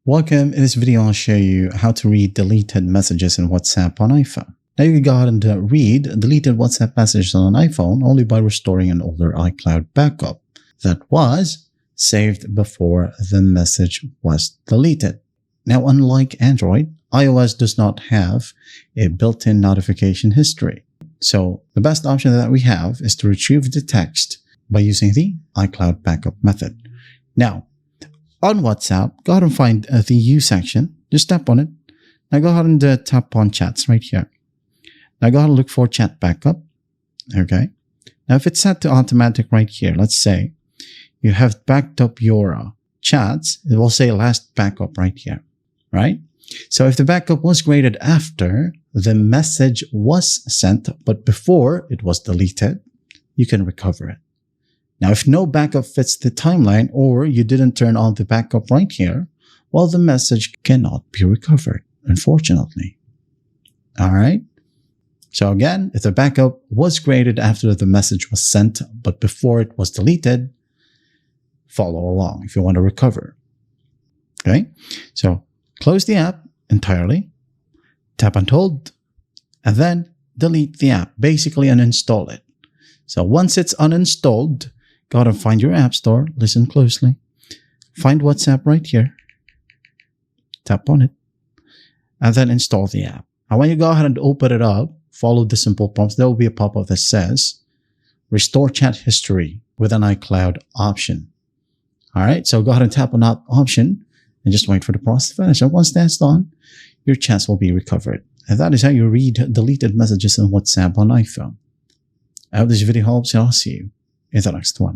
Welcome. In this video, I'll show you how to read deleted messages in WhatsApp on iPhone. Now you can go ahead and read deleted WhatsApp messages on an iPhone only by restoring an older iCloud backup that was saved before the message was deleted. Now, unlike Android, iOS does not have a built-in notification history. So the best option that we have is to retrieve the text by using the iCloud backup method. Now, on WhatsApp, go ahead and find the U section. Just tap on it. Now go ahead and tap on chats right here. Now go ahead and look for chat backup. Okay. Now if it's set to automatic right here, let's say you have backed up your chats, it will say last backup right here, right? So if the backup was created after the message was sent, but before it was deleted, you can recover it. Now, if no backup fits the timeline or you didn't turn on the backup right here, well, the message cannot be recovered, unfortunately. All right. So again, if the backup was created after the message was sent, but before it was deleted, follow along if you want to recover. Okay. So close the app entirely, tap and hold, and then delete the app, basically uninstall it. So once it's uninstalled, go ahead and find your app store, listen closely, find WhatsApp right here, tap on it, and then install the app. And when you go ahead and open it up, follow the simple prompts. There will be a pop-up that says, restore chat history with an iCloud option. All right, so go ahead and tap on that option and just wait for the process to finish. And once that's done, your chats will be recovered. And that is how you read deleted messages in WhatsApp on iPhone. I hope this video helps, and I'll see you in the next one.